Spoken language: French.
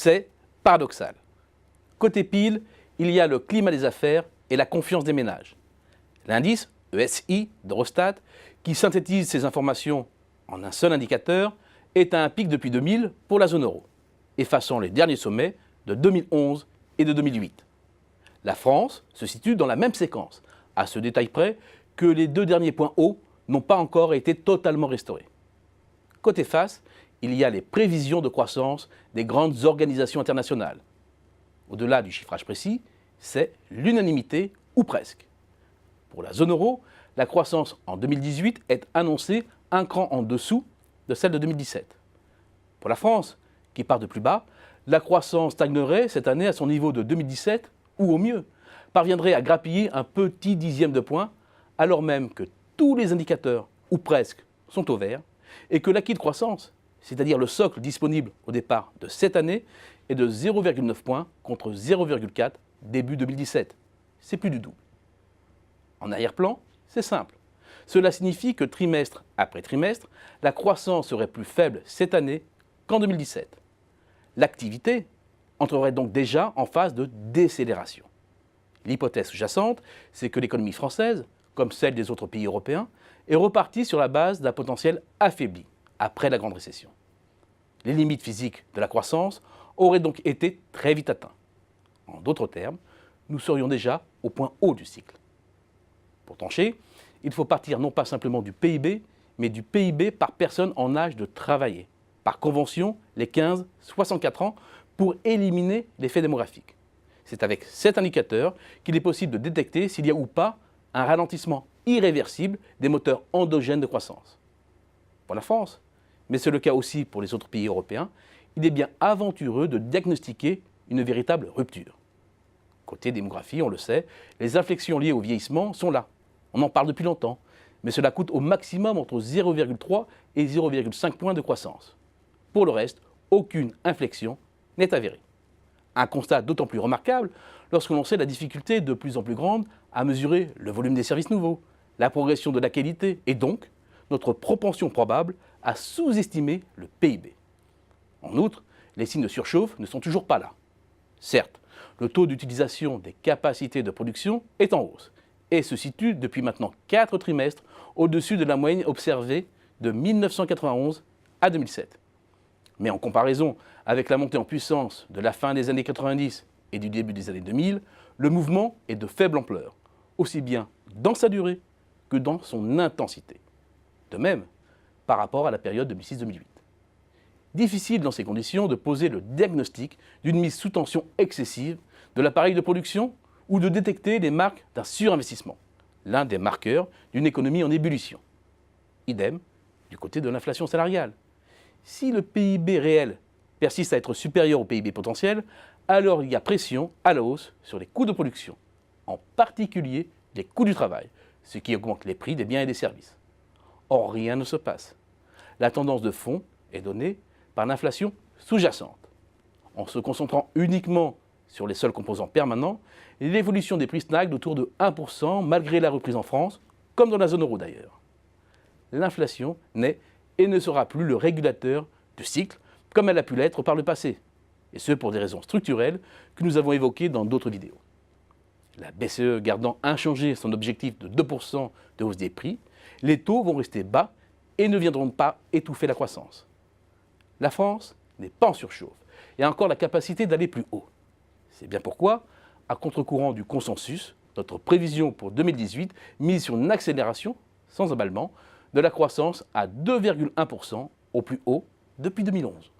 C'est paradoxal. Côté pile, il y a le climat des affaires et la confiance des ménages. L'indice ESI d'Eurostat, qui synthétise ces informations en un seul indicateur, est à un pic depuis 2000 pour la zone euro, effaçant les derniers sommets de 2011 et de 2008. La France se situe dans la même séquence, à ce détail près que les deux derniers points hauts n'ont pas encore été totalement restaurés. Côté face, il y a les prévisions de croissance des grandes organisations internationales. Au-delà du chiffrage précis, c'est l'unanimité ou presque. Pour la zone euro, la croissance en 2018 est annoncée un cran en dessous de celle de 2017. Pour la France, qui part de plus bas, la croissance stagnerait cette année à son niveau de 2017 ou au mieux, parviendrait à grappiller un petit dixième de point, alors même que tous les indicateurs, ou presque, sont au vert, et que l'acquis de croissance, c'est-à-dire le socle disponible au départ de cette année, est de 0,9 points contre 0,4 début 2017. C'est plus du double. En arrière-plan, c'est simple. Cela signifie que trimestre après trimestre, la croissance serait plus faible cette année qu'en 2017. L'activité entrerait donc déjà en phase de décélération. L'hypothèse sous-jacente, c'est que l'économie française, comme celle des autres pays européens, est repartie sur la base d'un potentiel affaibli après la grande récession. Les limites physiques de la croissance auraient donc été très vite atteintes. En d'autres termes, nous serions déjà au point haut du cycle. Pour trancher, il faut partir non pas simplement du PIB, mais du PIB par personne en âge de travailler, par convention les 15-64 ans, pour éliminer l'effet démographique. C'est avec cet indicateur qu'il est possible de détecter s'il y a ou pas un ralentissement irréversible des moteurs endogènes de croissance. Pour la France, mais c'est le cas aussi pour les autres pays européens, il est bien aventureux de diagnostiquer une véritable rupture. Côté démographie, on le sait, les inflexions liées au vieillissement sont là. On en parle depuis longtemps, mais cela coûte au maximum entre 0,3 et 0,5 points de croissance. Pour le reste, aucune inflexion n'est avérée. Un constat d'autant plus remarquable lorsque l'on sait la difficulté de plus en plus grande à mesurer le volume des services nouveaux, la progression de la qualité et donc notre propension probable à sous-estimer le PIB. En outre, les signes de surchauffe ne sont toujours pas là. Certes, le taux d'utilisation des capacités de production est en hausse et se situe depuis maintenant 4 trimestres au-dessus de la moyenne observée de 1991 à 2007. Mais en comparaison avec la montée en puissance de la fin des années 90 et du début des années 2000, le mouvement est de faible ampleur, aussi bien dans sa durée que dans son intensité. De même, par rapport à la période 2006-2008. Difficile dans ces conditions de poser le diagnostic d'une mise sous tension excessive de l'appareil de production ou de détecter les marques d'un surinvestissement, l'un des marqueurs d'une économie en ébullition. Idem du côté de l'inflation salariale. Si le PIB réel persiste à être supérieur au PIB potentiel, alors il y a pression à la hausse sur les coûts de production, en particulier les coûts du travail, ce qui augmente les prix des biens et des services. Or, rien ne se passe. La tendance de fond est donnée par l'inflation sous-jacente. En se concentrant uniquement sur les seuls composants permanents, l'évolution des prix stagne autour de 1% malgré la reprise en France, comme dans la zone euro d'ailleurs. L'inflation n'est et ne sera plus le régulateur du cycle comme elle a pu l'être par le passé, et ce pour des raisons structurelles que nous avons évoquées dans d'autres vidéos. La BCE gardant inchangé son objectif de 2% de hausse des prix, les taux vont rester bas et ne viendront pas étouffer la croissance. La France n'est pas en surchauffe et a encore la capacité d'aller plus haut. C'est bien pourquoi, à contre-courant du consensus, notre prévision pour 2018 mise sur une accélération, sans emballement, de la croissance à 2,1% au plus haut depuis 2011.